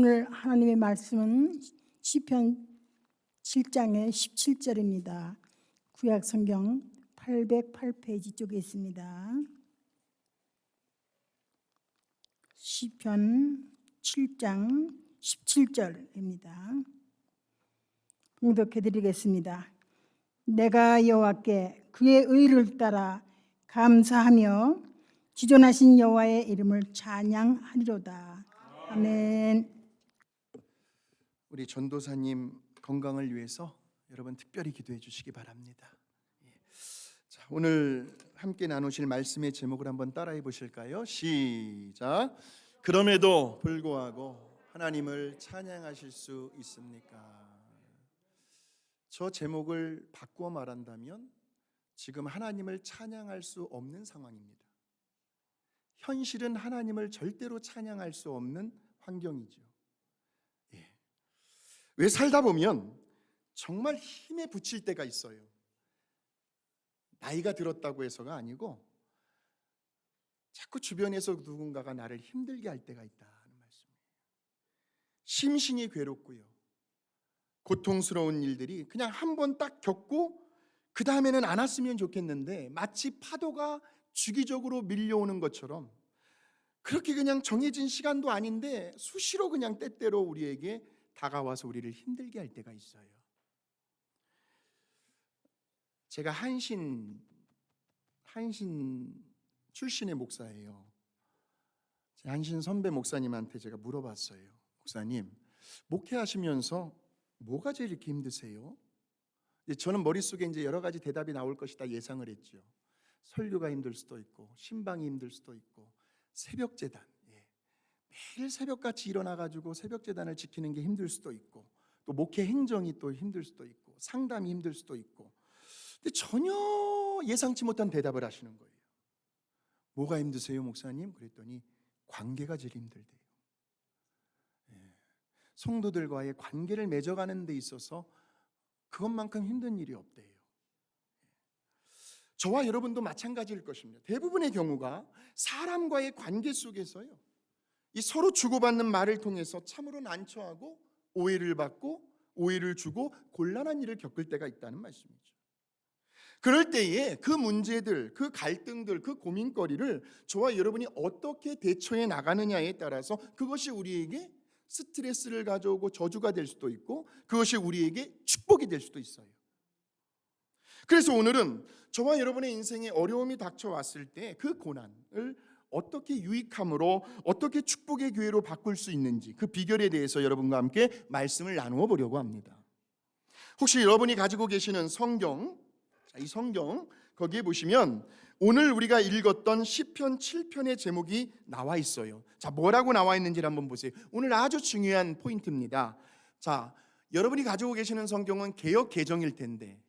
오늘 하나님의 말씀은 시편 7장의 17절입니다. 구약 성경 808페이지 쪽에 있습니다. 시편 7장 17절입니다. 봉독해 드리겠습니다. 내가 여호와께 그의 의를 따라 감사하며 지존하신 여호와의 이름을 찬양하리로다. 아멘. 우리 전도사님 건강을 위해서 여러분 특별히 기도해 주시기 바랍니다. 자, 오늘 함께 나누실 말씀의 제목을 한번 따라해 보실까요? 시작. 그럼에도 불구하고 하나님을 찬양하실 수 있습니까? 저 제목을 바꾸어 말한다면 지금 하나님을 찬양할 수 없는 상황입니다. 현실은 하나님을 절대로 찬양할 수 없는 환경이죠. 왜 살다 보면 정말 힘에 부칠 때가 있어요. 나이가 들었다고 해서가 아니고 자꾸 주변에서 누군가가 나를 힘들게 할 때가 있다는 말씀이에요. 심신이 괴롭고요, 고통스러운 일들이 그냥 한 번 딱 겪고 그 다음에는 안 왔으면 좋겠는데 마치 파도가 주기적으로 밀려오는 것처럼 그렇게 그냥 정해진 시간도 아닌데 수시로 그냥 때때로 우리에게 다가와서 우리를 힘들게 할 때가 있어요. 제가 한신 출신의 목사예요. 한신 선배 목사님한테 제가 물어봤어요. 목사님, 목회하시면서 뭐가 제일 이렇게 힘드세요? 저는 머릿속에 이제 여러 가지 대답이 나올 것이다 예상을 했죠. 설교가 힘들 수도 있고, 신방이 힘들 수도 있고, 새벽 제단, 매일 새벽같이 일어나가지고 새벽 제단을 지키는 게 힘들 수도 있고, 또 목회 행정이 또 힘들 수도 있고, 상담이 힘들 수도 있고. 근데 전혀 예상치 못한 대답을 하시는 거예요. 뭐가 힘드세요, 목사님? 그랬더니 관계가 제일 힘들대요. 성도들과의 관계를 맺어가는 데 있어서 그것만큼 힘든 일이 없대요. 저와 여러분도 마찬가지일 것입니다. 대부분의 경우가 사람과의 관계 속에서요, 이 서로 주고받는 말을 통해서 참으로 난처하고 오해를 받고 오해를 주고 곤란한 일을 겪을 때가 있다는 말씀이죠. 그럴 때에 그 문제들, 그 갈등들, 그 고민거리를 저와 여러분이 어떻게 대처해 나가느냐에 따라서 그것이 우리에게 스트레스를 가져오고 저주가 될 수도 있고 그것이 우리에게 축복이 될 수도 있어요. 그래서 오늘은 저와 여러분의 인생에 어려움이 닥쳐왔을 때 그 고난을 어떻게 유익함으로, 어떻게 축복의 기회로 바꿀 수 있는지 그 비결에 대해서 여러분과 함께 말씀을 나누어 보려고 합니다. 혹시 여러분이 가지고 계시는 성경, 이 성경 거기에 보시면 오늘 우리가 읽었던 시편 7편의 제목이 나와 있어요. 자, 뭐라고 나와 있는지를 한번 보세요. 오늘 아주 중요한 포인트입니다. 자, 여러분이 가지고 계시는 성경은 개역 개정일 텐데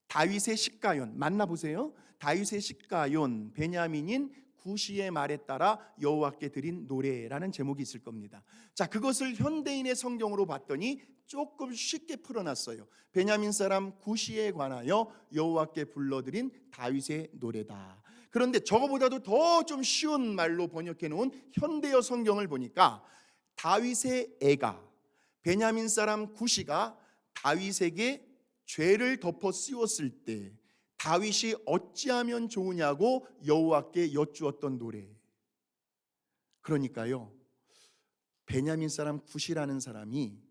다윗의 시가연 만나보세요. 다윗의 시가연, 베냐민인 구시의 말에 따라 여호와께 드린 노래라는 제목이 있을 겁니다. 자, 그것을 현대인의 성경으로 봤더니 조금 쉽게 풀어놨어요. 베냐민 사람 구시에 관하여 여호와께 불러드린 다윗의 노래다. 그런데 저거보다도 더 좀 쉬운 말로 번역해 놓은 현대어 성경을 보니까 다윗의 애가, 베냐민 사람 구시가 다윗에게 죄를 덮어 씌웠을 때 다윗이 어찌하면 좋으냐고 여호와께 여쭈었던 노래. 그러니까요, 베냐민 사람 구시라는 사람이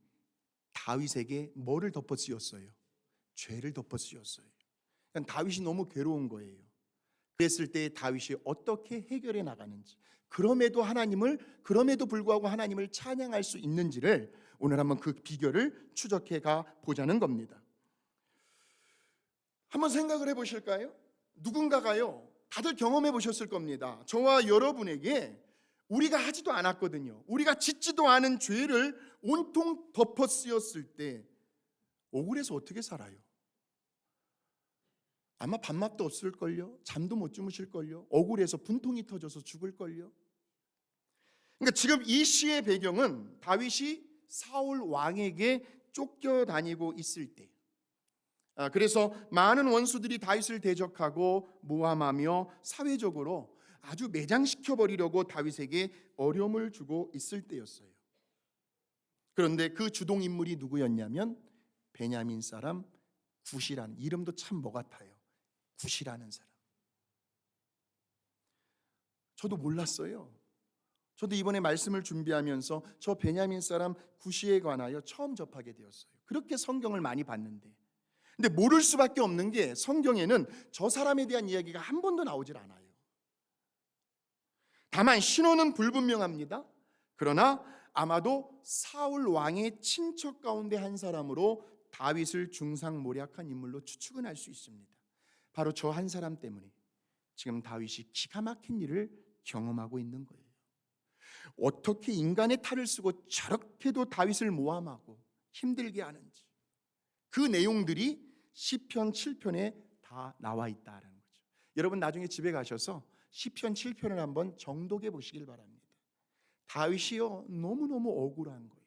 다윗에게 뭐를 덮어 씌웠어요? 죄를 덮어 씌웠어요. 그러니까 다윗이 너무 괴로운 거예요. 그랬을 때 다윗이 어떻게 해결해 나가는지, 그럼에도 불구하고 하나님을 찬양할 수 있는지를 오늘 한번 그 비결을 추적해 가 보자는 겁니다. 한번 생각을 해보실까요? 누군가가요, 다들 경험해 보셨을 겁니다. 저와 여러분에게 우리가 하지도 않았거든요. 우리가 짓지도 않은 죄를 온통 덮어 씌웠을 때 억울해서 어떻게 살아요? 아마 밥맛도 없을걸요. 잠도 못 주무실걸요. 억울해서 분통이 터져서 죽을걸요. 그러니까 지금 이 시의 배경은 다윗이 사울 왕에게 쫓겨다니고 있을 때, 그래서 많은 원수들이 다윗을 대적하고 모함하며 사회적으로 아주 매장시켜 버리려고 다윗에게 어려움을 주고 있을 때였어요. 그런데 그 주동 인물이 누구였냐면 베냐민 사람 굿이라는, 이름도 참 뭐 같아요. 굿이라는 사람. 저도 몰랐어요. 저도 이번에 말씀을 준비하면서 저 베냐민 사람 굿이에 관하여 처음 접하게 되었어요. 그렇게 성경을 많이 봤는데, 근데 모를 수밖에 없는 게 성경에는 저 사람에 대한 이야기가 한 번도 나오질 않아요. 다만 신호는 불분명합니다. 그러나 아마도 사울 왕의 친척 가운데 한 사람으로 다윗을 중상모략한 인물로 추측은 할 수 있습니다. 바로 저 한 사람 때문에 지금 다윗이 기가 막힌 일을 경험하고 있는 거예요. 어떻게 인간의 탈을 쓰고 저렇게도 다윗을 모함하고 힘들게 하는지, 그 내용들이 시편 7편에 다 나와 있다는 거죠. 여러분 나중에 집에 가셔서 시편 7편을 한번 정독해 보시길 바랍니다. 다윗이요 너무너무 억울한 거예요.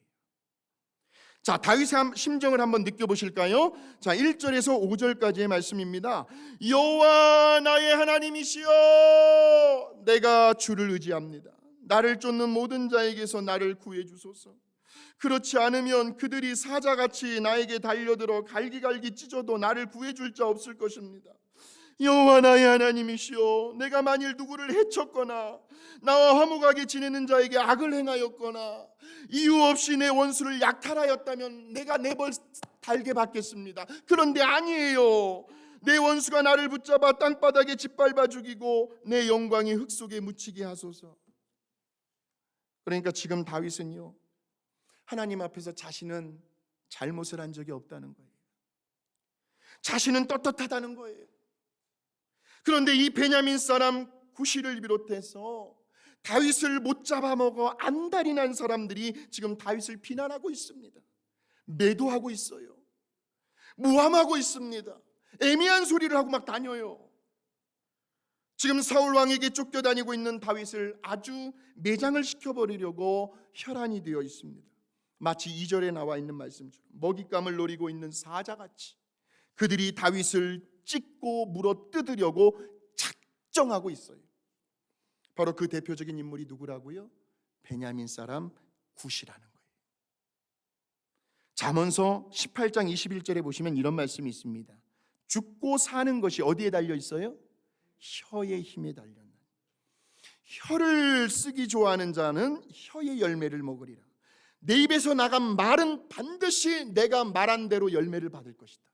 자, 다윗의 심정을 한번 느껴보실까요? 자, 1절에서 5절까지의 말씀입니다. 여호와 나의 하나님이시여, 내가 주를 의지합니다. 나를 쫓는 모든 자에게서 나를 구해 주소서. 그렇지 않으면 그들이 사자같이 나에게 달려들어 갈기갈기 찢어도 나를 구해줄 자 없을 것입니다. 여호와 나의 하나님이시여, 내가 만일 누구를 해쳤거나 나와 화목하게 지내는 자에게 악을 행하였거나 이유 없이 내 원수를 약탈하였다면 내가 내 벌 달게 받겠습니다. 그런데 아니에요. 내 원수가 나를 붙잡아 땅바닥에 짓밟아 죽이고 내 영광이 흙 속에 묻히게 하소서. 그러니까 지금 다윗은요, 하나님 앞에서 자신은 잘못을 한 적이 없다는 거예요. 자신은 떳떳하다는 거예요. 그런데 이 베냐민 사람 굿이를 비롯해서 다윗을 못 잡아먹어 안달이 난 사람들이 지금 다윗을 비난하고 있습니다. 매도하고 있어요. 모함하고 있습니다. 애매한 소리를 하고 막 다녀요. 지금 사울 왕에게 쫓겨다니고 있는 다윗을 아주 매장을 시켜버리려고 혈안이 되어 있습니다. 마치 2절에 나와 있는 말씀처럼 먹잇감을 노리고 있는 사자같이 그들이 다윗을 찢고 물어 뜯으려고 작정하고 있어요. 바로 그 대표적인 인물이 누구라고요? 베냐민 사람 굿이라는 거예요. 잠언서 18장 21절에 보시면 이런 말씀이 있습니다. 죽고 사는 것이 어디에 달려 있어요? 혀의 힘에 달렸나. 혀를 쓰기 좋아하는 자는 혀의 열매를 먹으리라. 내 입에서 나간 말은 반드시 내가 말한 대로 열매를 받을 것이다.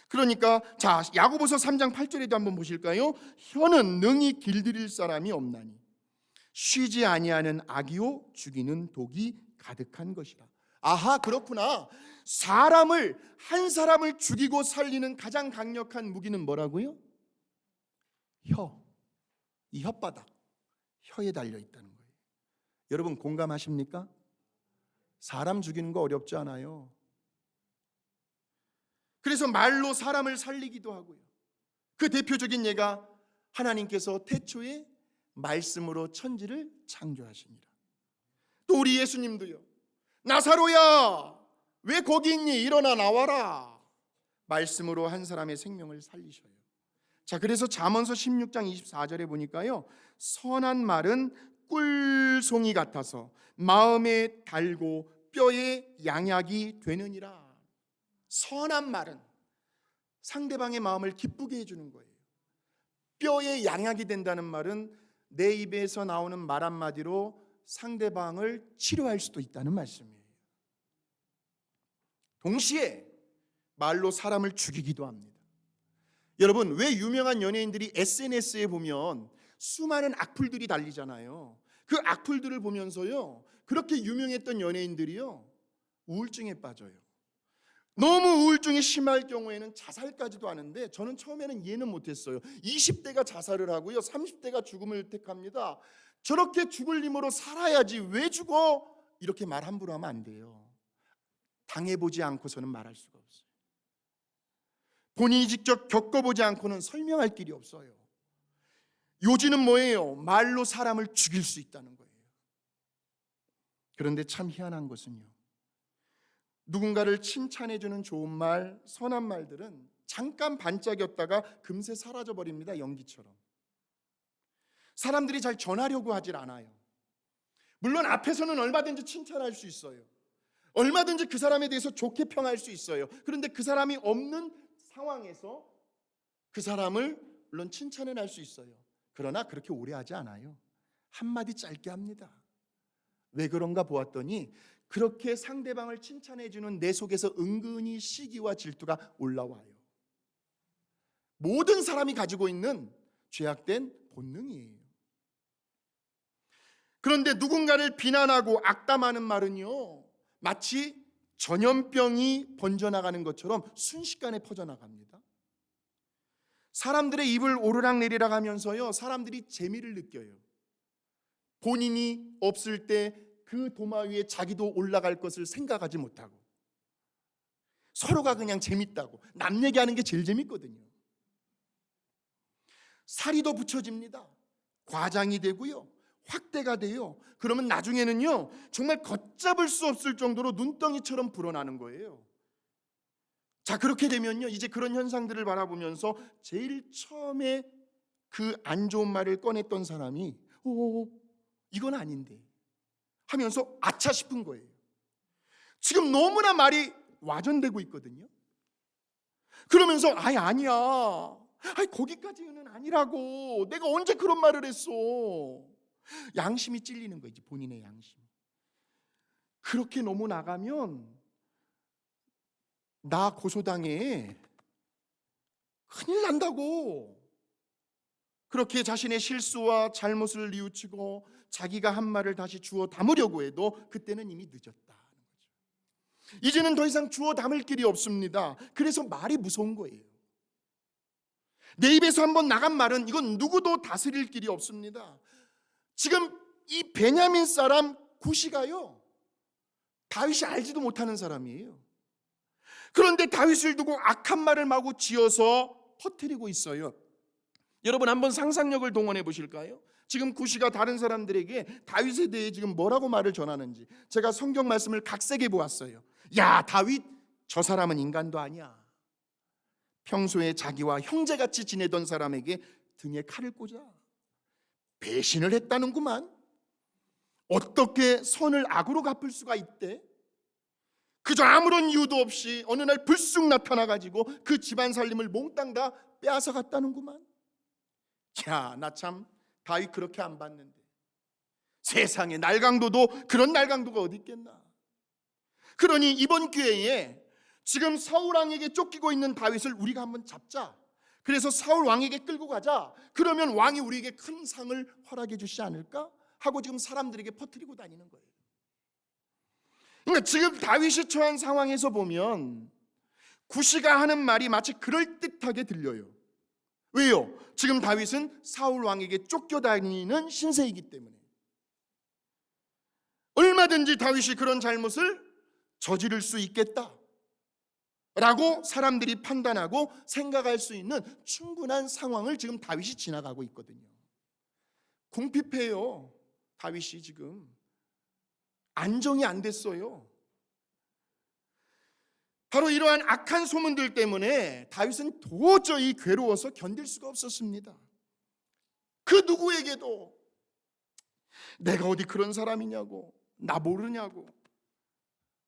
그러니까 자, 야고보서 3장 8절에도 한번 보실까요? 혀는 능히 길들일 사람이 없나니 쉬지 아니하는 악이요 죽이는 독이 가득한 것이라. 아하, 그렇구나. 한 사람을 죽이고 살리는 가장 강력한 무기는 뭐라고요? 혀. 이 혓바닥, 혀에 달려 있다는 거예요. 여러분 공감하십니까? 사람 죽이는 거 어렵지 않아요. 그래서 말로 사람을 살리기도 하고요. 그 대표적인 예가 하나님께서 태초에 말씀으로 천지를 창조하시니라. 또 우리 예수님도요. 나사로야, 왜 거기 있니? 일어나 나와라. 말씀으로 한 사람의 생명을 살리셔요. 자, 그래서 잠언서 16장 24절에 보니까요, 선한 말은 꿀송이 같아서 마음에 달고 뼈에 양약이 되느니라. 선한 말은 상대방의 마음을 기쁘게 해주는 거예요. 뼈에 양약이 된다는 말은 내 입에서 나오는 말 한마디로 상대방을 치료할 수도 있다는 말씀이에요. 동시에 말로 사람을 죽이기도 합니다. 여러분, 왜 유명한 연예인들이 SNS에 보면 수많은 악플들이 달리잖아요. 그 악플들을 보면서요, 그렇게 유명했던 연예인들이요, 우울증에 빠져요. 너무 우울증이 심할 경우에는 자살까지도 하는데, 저는 처음에는 이해는 못했어요. 20대가 자살을 하고요, 30대가 죽음을 택합니다. 저렇게 죽을 힘으로 살아야지 왜 죽어? 이렇게 말 함부로 하면 안 돼요. 당해보지 않고서는 말할 수가 없어요. 본인이 직접 겪어보지 않고는 설명할 길이 없어요. 요지는 뭐예요? 말로 사람을 죽일 수 있다는 거예요. 그런데 참 희한한 것은요, 누군가를 칭찬해주는 좋은 말, 선한 말들은 잠깐 반짝였다가 금세 사라져버립니다. 연기처럼. 사람들이 잘 전하려고 하질 않아요. 물론 앞에서는 얼마든지 칭찬할 수 있어요. 얼마든지 그 사람에 대해서 좋게 평할 수 있어요. 그런데 그 사람이 없는 상황에서 그 사람을 물론 칭찬은 할 수 있어요. 그러나 그렇게 오래 하지 않아요. 한마디 짧게 합니다. 왜 그런가 보았더니 그렇게 상대방을 칭찬해주는 내 속에서 은근히 시기와 질투가 올라와요. 모든 사람이 가지고 있는 죄악된 본능이에요. 그런데 누군가를 비난하고 악담하는 말은요, 마치 전염병이 번져나가는 것처럼 순식간에 퍼져나갑니다. 사람들의 입을 오르락내리락 하면서요, 사람들이 재미를 느껴요. 본인이 없을 때 그 도마 위에 자기도 올라갈 것을 생각하지 못하고 서로가 그냥 재밌다고 남 얘기하는 게 제일 재밌거든요. 살이 더 붙여집니다. 과장이 되고요, 확대가 돼요. 그러면 나중에는요, 정말 걷잡을 수 없을 정도로 눈덩이처럼 불어나는 거예요. 자, 그렇게 되면요, 이제 그런 현상들을 바라보면서 제일 처음에 그 안 좋은 말을 꺼냈던 사람이 이건 아닌데 하면서 아차 싶은 거예요. 지금 너무나 말이 와전되고 있거든요. 그러면서 아니야. 거기까지는 아니라고. 내가 언제 그런 말을 했어. 양심이 찔리는 거지, 본인의 양심이. 그렇게 너무 나가면 나 고소당해. 큰일 난다고. 그렇게 자신의 실수와 잘못을 뉘우치고 자기가 한 말을 다시 주워 담으려고 해도 그때는 이미 늦었다. 이제는 더 이상 주워 담을 길이 없습니다. 그래서 말이 무서운 거예요. 내 입에서 한번 나간 말은 이건 누구도 다스릴 길이 없습니다. 지금 이 베냐민 사람 구시가요, 다윗이 알지도 못하는 사람이에요. 그런데 다윗을 두고 악한 말을 마구 지어서 퍼뜨리고 있어요. 여러분 한번 상상력을 동원해 보실까요? 지금 구시가 다른 사람들에게 다윗에 대해 지금 뭐라고 말을 전하는지 제가 성경 말씀을 각색해 보았어요. 야, 다윗 저 사람은 인간도 아니야. 평소에 자기와 형제같이 지내던 사람에게 등에 칼을 꽂아 배신을 했다는구만. 어떻게 선을 악으로 갚을 수가 있대? 그저 아무런 이유도 없이 어느 날 불쑥 나타나가지고 그 집안 살림을 몽땅 다 빼앗아 갔다는구만. 야, 나 참 다윗 그렇게 안 봤는데. 세상에 날강도도 그런 날강도가 어디 있겠나. 그러니 이번 기회에 지금 사울 왕에게 쫓기고 있는 다윗을 우리가 한번 잡자. 그래서 사울 왕에게 끌고 가자. 그러면 왕이 우리에게 큰 상을 허락해 주시지 않을까 하고 지금 사람들에게 퍼뜨리고 다니는 거예요. 그러니까 지금 다윗이 처한 상황에서 보면 구시가 하는 말이 마치 그럴듯하게 들려요. 왜요? 지금 다윗은 사울 왕에게 쫓겨다니는 신세이기 때문에. 얼마든지 다윗이 그런 잘못을 저지를 수 있겠다 라고 사람들이 판단하고 생각할 수 있는 충분한 상황을 지금 다윗이 지나가고 있거든요. 궁핍해요. 다윗이 지금 안정이 안 됐어요. 바로 이러한 악한 소문들 때문에 다윗은 도저히 괴로워서 견딜 수가 없었습니다. 그 누구에게도 내가 어디 그런 사람이냐고, 나 모르냐고,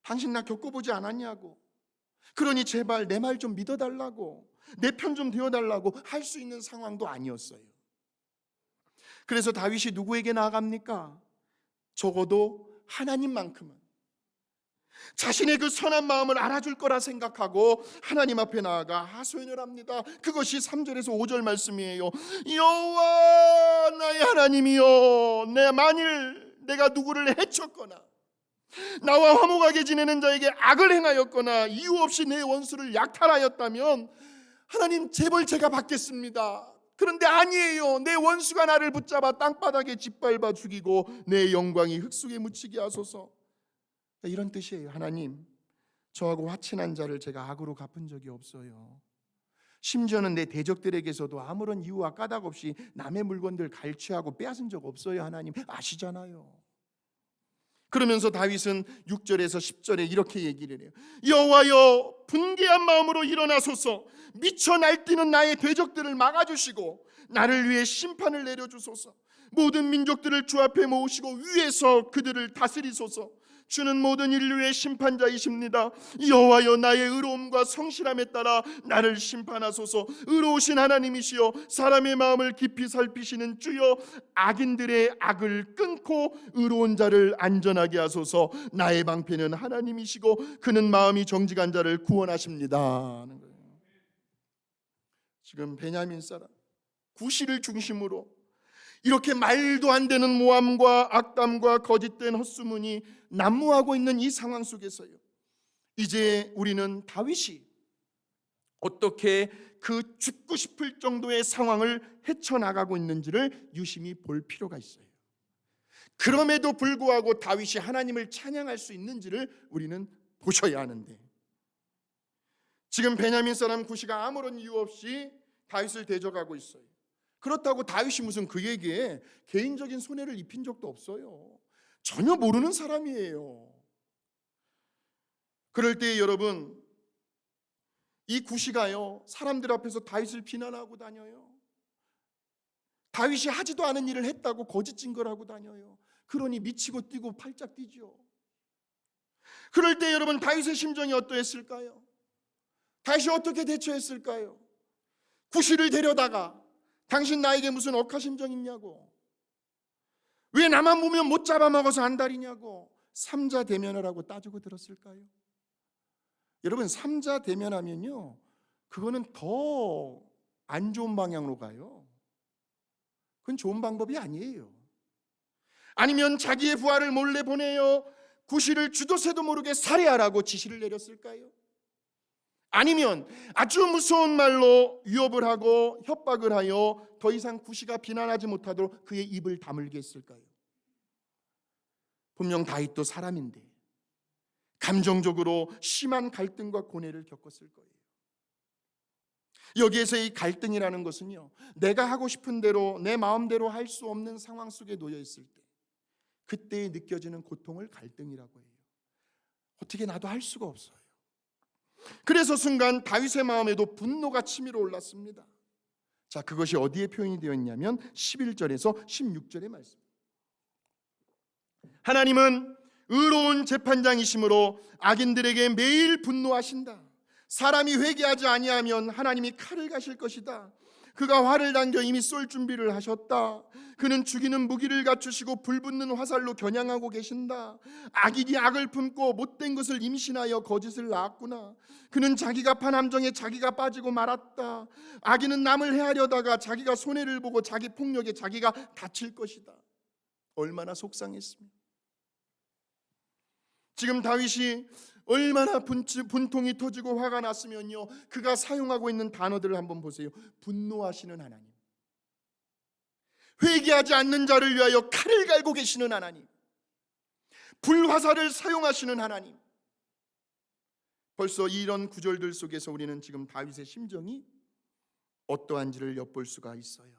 당신 나 겪어보지 않았냐고, 그러니 제발 내 말 좀 믿어달라고, 내 편 좀 되어달라고 할 수 있는 상황도 아니었어요. 그래서 다윗이 누구에게 나아갑니까? 적어도 하나님만큼은 자신의 그 선한 마음을 알아줄 거라 생각하고 하나님 앞에 나아가 하소연을 합니다. 그것이 3절에서 5절 말씀이에요. 여호와 나의 하나님이여, 만일 내가 누구를 해쳤거나 나와 화목하게 지내는 자에게 악을 행하였거나 이유 없이 내 원수를 약탈하였다면 하나님 제발 제가 받겠습니다. 그런데 아니에요. 내 원수가 나를 붙잡아 땅바닥에 짓밟아 죽이고 내 영광이 흙 속에 묻히게 하소서. 이런 뜻이에요. 하나님, 저하고 화친한 자를 제가 악으로 갚은 적이 없어요. 심지어는 내 대적들에게서도 아무런 이유와 까닭 없이 남의 물건들 갈취하고 빼앗은 적 없어요. 하나님 아시잖아요. 그러면서 다윗은 6절에서 10절에 이렇게 얘기를 해요. 여호와여, 분개한 마음으로 일어나소서. 미쳐 날뛰는 나의 대적들을 막아주시고 나를 위해 심판을 내려주소서. 모든 민족들을 주 앞에 모으시고 위에서 그들을 다스리소서. 주는 모든 인류의 심판자이십니다. 여호와여, 나의 의로움과 성실함에 따라 나를 심판하소서. 의로우신 하나님이시여, 사람의 마음을 깊이 살피시는 주여, 악인들의 악을 끊고 의로운 자를 안전하게 하소서. 나의 방패는 하나님이시고 그는 마음이 정직한 자를 구원하십니다 하는 거예요. 지금 베냐민 사람 구시를 중심으로 이렇게 말도 안 되는 모함과 악담과 거짓된 헛소문이 난무하고 있는 이 상황 속에서요, 이제 우리는 다윗이 어떻게 그 죽고 싶을 정도의 상황을 헤쳐나가고 있는지를 유심히 볼 필요가 있어요. 그럼에도 불구하고 다윗이 하나님을 찬양할 수 있는지를 우리는 보셔야 하는데, 지금 베냐민 사람 구시가 아무런 이유 없이 다윗을 대적하고 있어요. 그렇다고 다윗이 무슨 그에게 개인적인 손해를 입힌 적도 없어요. 전혀 모르는 사람이에요. 그럴 때 여러분, 이 구시가요, 사람들 앞에서 다윗을 비난하고 다녀요. 다윗이 하지도 않은 일을 했다고 거짓 증거를 하고 다녀요. 그러니 미치고 뛰고 팔짝 뛰죠. 그럴 때 여러분, 다윗의 심정이 어떠했을까요? 다윗이 어떻게 대처했을까요? 구시를 데려다가 당신 나에게 무슨 억하심정 있냐고, 왜 나만 보면 못 잡아먹어서 안달이냐고 삼자 대면을 하고 따지고 들었을까요? 여러분, 삼자 대면하면요, 그거는 더 안 좋은 방향으로 가요. 그건 좋은 방법이 아니에요. 아니면 자기의 부하를 몰래 보내요 구시를 주도 새도 모르게 살해하라고 지시를 내렸을까요? 아니면 아주 무서운 말로 위협을 하고 협박을 하여 더 이상 구시가 비난하지 못하도록 그의 입을 다물게 했을까요? 분명 다윗도 사람인데 감정적으로 심한 갈등과 고뇌를 겪었을 거예요. 여기에서 이 갈등이라는 것은요, 내가 하고 싶은 대로 내 마음대로 할 수 없는 상황 속에 놓여 있을 때 그때 느껴지는 고통을 갈등이라고 해요. 어떻게 나도 할 수가 없어요. 그래서 순간 다윗의 마음에도 분노가 치밀어 올랐습니다. 자, 그것이 어디에 표현이 되어 있냐면 11절에서 16절의 말씀. 하나님은 의로운 재판장이시므로 악인들에게 매일 분노하신다. 사람이 회개하지 아니하면 하나님이 칼을 가실 것이다. 그가 활을 당겨 이미 쏠 준비를 하셨다. 그는 죽이는 무기를 갖추시고 불붙는 화살로 겨냥하고 계신다. 악인이 악을 품고 못된 것을 임신하여 거짓을 낳았구나. 그는 자기가 판 함정에 자기가 빠지고 말았다. 악인은 남을 해하려다가 자기가 손해를 보고 자기 폭력에 자기가 다칠 것이다. 얼마나 속상했습니까? 지금 다윗이 얼마나 분통이 터지고 화가 났으면요, 그가 사용하고 있는 단어들을 한번 보세요. 분노하시는 하나님, 회개하지 않는 자를 위하여 칼을 갈고 계시는 하나님, 불화살을 사용하시는 하나님. 벌써 이런 구절들 속에서 우리는 지금 다윗의 심정이 어떠한지를 엿볼 수가 있어요.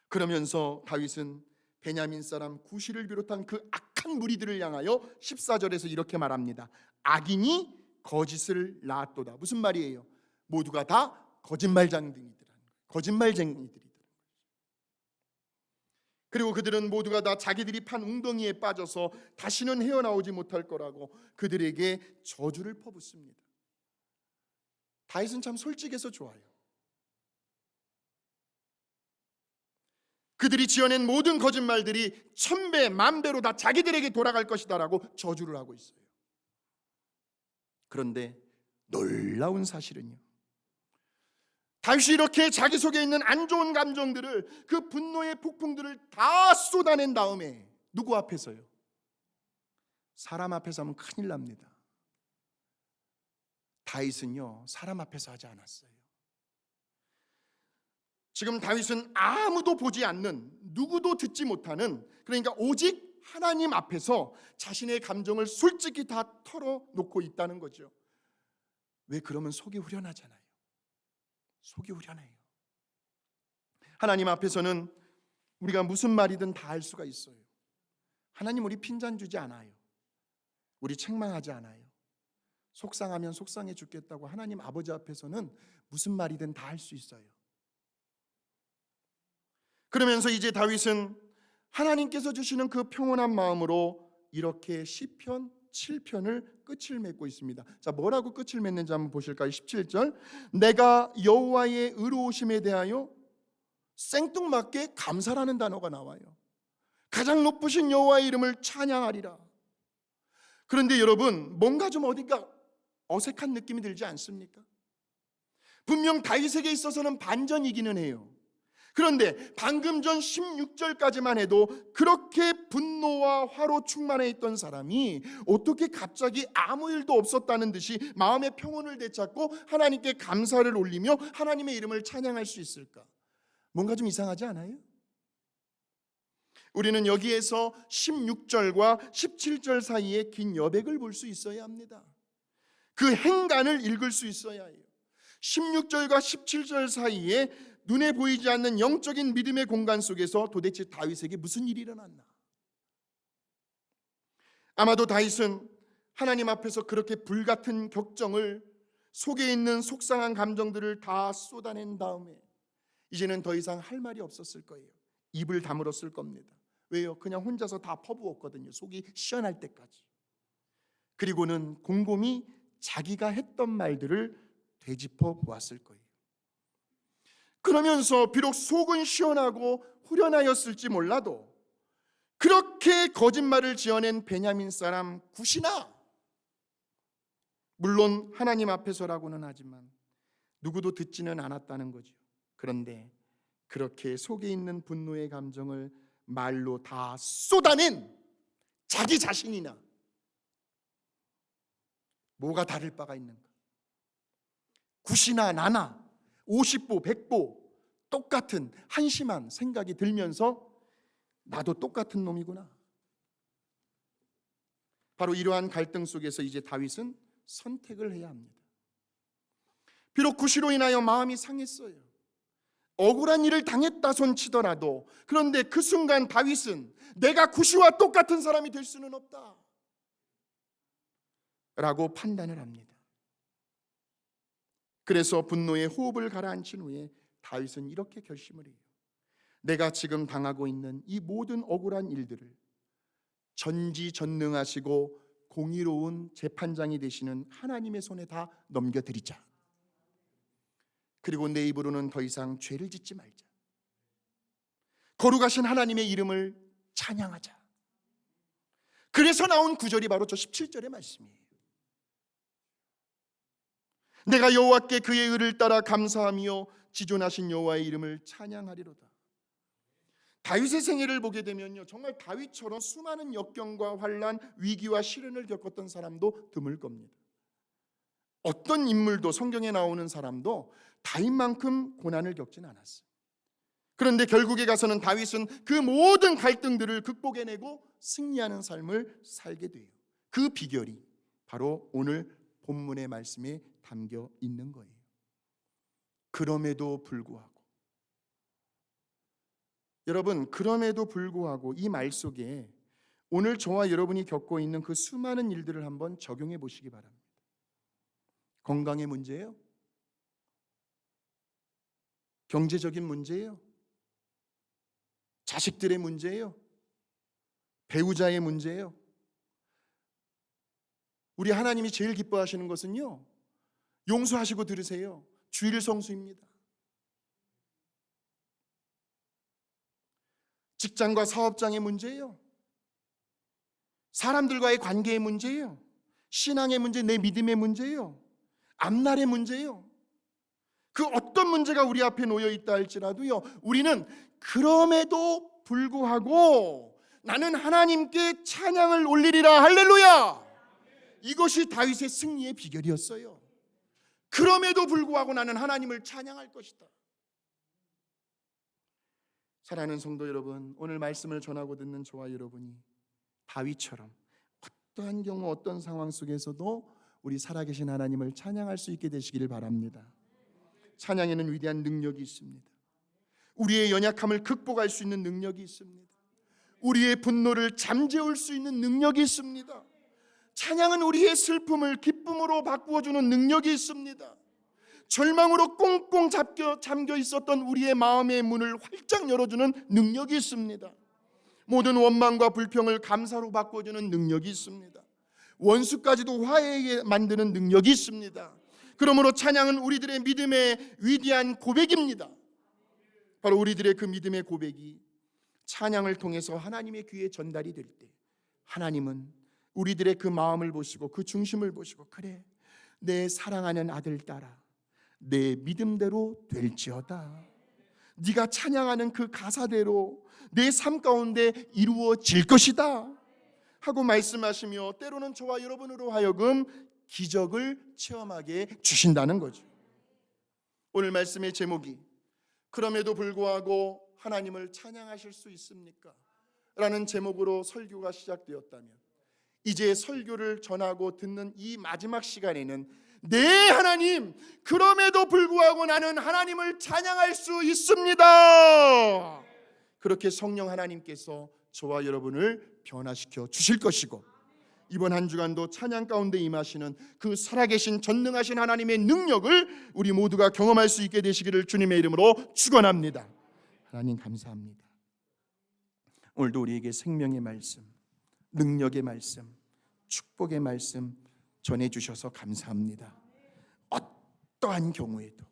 그러면서 다윗은 베냐민 사람 구시를 비롯한 그 악한 무리들을 향하여 14절에서 이렇게 말합니다. 악인이 거짓을 낳았도다. 무슨 말이에요? 모두가 다 거짓말쟁이들이더라. 그리고 그들은 모두가 다 자기들이 판 웅덩이에 빠져서 다시는 헤어나오지 못할 거라고 그들에게 저주를 퍼붓습니다. 다윗은 참 솔직해서 좋아요. 그들이 지어낸 모든 거짓말들이 1000배, 10,000배로 다 자기들에게 돌아갈 것이다라고 저주를 하고 있어요. 그런데 놀라운 사실은요, 다윗이 이렇게 자기 속에 있는 안 좋은 감정들을, 그 분노의 폭풍들을 다 쏟아낸 다음에 누구 앞에서요? 사람 앞에서 하면 큰일 납니다. 다윗은요, 사람 앞에서 하지 않았어요. 지금 다윗은 아무도 보지 않는, 누구도 듣지 못하는, 그러니까 오직 하나님 앞에서 자신의 감정을 솔직히 다 털어놓고 있다는 거죠. 왜? 그러면 속이 후련하잖아요. 속이 후련해요. 하나님 앞에서는 우리가 무슨 말이든 다 할 수가 있어요. 하나님 우리 핀잔 주지 않아요. 우리 책망하지 않아요. 속상하면 속상해 죽겠다고 하나님 아버지 앞에서는 무슨 말이든 다 할 수 있어요. 그러면서 이제 다윗은 하나님께서 주시는 그 평온한 마음으로 이렇게 시편 7편을 끝을 맺고 있습니다. 자, 뭐라고 끝을 맺는지 한번 보실까요? 17절. 내가 여호와의 의로우심에 대하여 생뚱맞게 감사라는 단어가 나와요. 가장 높으신 여호와의 이름을 찬양하리라. 그런데 여러분, 뭔가 좀 어딘가 어색한 느낌이 들지 않습니까? 분명 다윗에게 있어서는 반전이기는 해요. 그런데 방금 전 16절까지만 해도 그렇게 분노와 화로 충만해 있던 사람이 어떻게 갑자기 아무 일도 없었다는 듯이 마음의 평온을 되찾고 하나님께 감사를 올리며 하나님의 이름을 찬양할 수 있을까? 뭔가 좀 이상하지 않아요? 우리는 여기에서 16절과 17절 사이에 긴 여백을 볼 수 있어야 합니다. 그 행간을 읽을 수 있어야 해요. 16절과 17절 사이에 눈에 보이지 않는 영적인 믿음의 공간 속에서 도대체 다윗에게 무슨 일이 일어났나? 아마도 다윗은 하나님 앞에서 그렇게 불같은 격정을, 속에 있는 속상한 감정들을 다 쏟아낸 다음에 이제는 더 이상 할 말이 없었을 거예요. 입을 다물었을 겁니다. 왜요? 그냥 혼자서 다 퍼부었거든요. 속이 시원할 때까지. 그리고는 곰곰이 자기가 했던 말들을 되짚어 보았을 거예요. 그러면서 비록 속은 시원하고 후련하였을지 몰라도 그렇게 거짓말을 지어낸 베냐민 사람 굿이나, 물론 하나님 앞에서라고는 하지만 누구도 듣지는 않았다는 거죠. 그런데 그렇게 속에 있는 분노의 감정을 말로 다 쏟아낸 자기 자신이나 뭐가 다를 바가 있는가? 굿이나 나나 50보 100보 똑같은 한심한 생각이 들면서 나도 똑같은 놈이구나. 바로 이러한 갈등 속에서 이제 다윗은 선택을 해야 합니다. 비록 굿이로 인하여 마음이 상했어요. 억울한 일을 당했다 손치더라도, 그런데 그 순간 다윗은 내가 굿이와 똑같은 사람이 될 수는 없다 라고 판단을 합니다. 그래서 분노의 호흡을 가라앉힌 후에 다윗은 이렇게 결심을 해요. 내가 지금 당하고 있는 이 모든 억울한 일들을 전지전능하시고 공의로운 재판장이 되시는 하나님의 손에 다 넘겨드리자. 그리고 내 입으로는 더 이상 죄를 짓지 말자. 거룩하신 하나님의 이름을 찬양하자. 그래서 나온 구절이 바로 저 17절의 말씀이에요. 내가 여호와께 그의 의를 따라 감사하며 지존하신 여호와의 이름을 찬양하리로다. 다윗의 생애를 보게 되면요, 정말 다윗처럼 수많은 역경과 환난, 위기와 시련을 겪었던 사람도 드물 겁니다. 어떤 인물도, 성경에 나오는 사람도 다윗만큼 고난을 겪진 않았어요. 그런데 결국에 가서는 다윗은 그 모든 갈등들을 극복해내고 승리하는 삶을 살게 돼요. 그 비결이 바로 오늘 본문의 말씀에 담겨 있는 거예요. 그럼에도 불구하고, 여러분, 그럼에도 불구하고 이 말 속에 오늘 저와 여러분이 겪고 있는 그 수많은 일들을 한번 적용해 보시기 바랍니다. 건강의 문제예요? 경제적인 문제예요? 자식들의 문제예요? 배우자의 문제예요? 우리 하나님이 제일 기뻐하시는 것은요, 용서하시고 들으세요. 주일 성수입니다. 직장과 사업장의 문제예요. 사람들과의 관계의 문제예요. 신앙의 문제, 내 믿음의 문제예요. 앞날의 문제예요. 그 어떤 문제가 우리 앞에 놓여 있다 할지라도요, 우리는 그럼에도 불구하고 나는 하나님께 찬양을 올리리라. 할렐루야. 이것이 다윗의 승리의 비결이었어요. 그럼에도 불구하고 나는 하나님을 찬양할 것이다. 사랑하는 성도 여러분, 오늘 말씀을 전하고 듣는 저와 여러분이 다윗처럼 어떠한 경우 어떤 상황 속에서도 우리 살아계신 하나님을 찬양할 수 있게 되시기를 바랍니다. 찬양에는 위대한 능력이 있습니다. 우리의 연약함을 극복할 수 있는 능력이 있습니다. 우리의 분노를 잠재울 수 있는 능력이 있습니다. 찬양은 우리의 슬픔을 기쁨으로 바꾸어주는 능력이 있습니다. 절망으로 꽁꽁 잠겨 있었던 우리의 마음의 문을 활짝 열어주는 능력이 있습니다. 모든 원망과 불평을 감사로 바꿔주는 능력이 있습니다. 원수까지도 화해하게 만드는 능력이 있습니다. 그러므로 찬양은 우리들의 믿음의 위대한 고백입니다. 바로 우리들의 그 믿음의 고백이 찬양을 통해서 하나님의 귀에 전달이 될 때 하나님은 우리들의 그 마음을 보시고 그 중심을 보시고, 그래, 내 사랑하는 아들 딸아, 내 믿음대로 될지어다. 네가 찬양하는 그 가사대로 내 삶 가운데 이루어질 것이다 하고 말씀하시며, 때로는 저와 여러분으로 하여금 기적을 체험하게 주신다는 거죠. 오늘 말씀의 제목이 그럼에도 불구하고 하나님을 찬양하실 수 있습니까? 라는 제목으로 설교가 시작되었다면, 이제 설교를 전하고 듣는 이 마지막 시간에는 네, 하나님, 그럼에도 불구하고 나는 하나님을 찬양할 수 있습니다, 그렇게 성령 하나님께서 저와 여러분을 변화시켜 주실 것이고, 이번 한 주간도 찬양 가운데 임하시는 그 살아계신 전능하신 하나님의 능력을 우리 모두가 경험할 수 있게 되시기를 주님의 이름으로 축원합니다. 하나님 감사합니다. 오늘도 우리에게 생명의 말씀, 능력의 말씀, 축복의 말씀 전해주셔서 감사합니다. 어떠한 경우에도,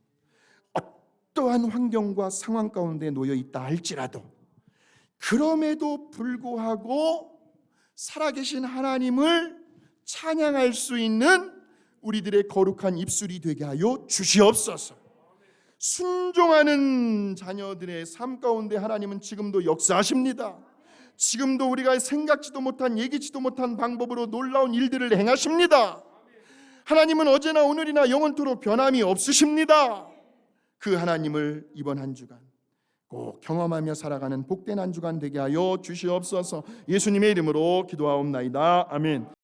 어떠한 환경과 상황 가운데 놓여 있다 할지라도, 그럼에도 불구하고 살아계신 하나님을 찬양할 수 있는 우리들의 거룩한 입술이 되게 하여 주시옵소서. 순종하는 자녀들의 삶 가운데 하나님은 지금도 역사하십니다. 지금도 우리가 생각지도 못한, 예기치도 못한 방법으로 놀라운 일들을 행하십니다. 하나님은 어제나 오늘이나 영원토록 변함이 없으십니다. 그 하나님을 이번 한 주간 꼭 경험하며 살아가는 복된 한 주간 되게 하여 주시옵소서. 예수님의 이름으로 기도하옵나이다. 아멘.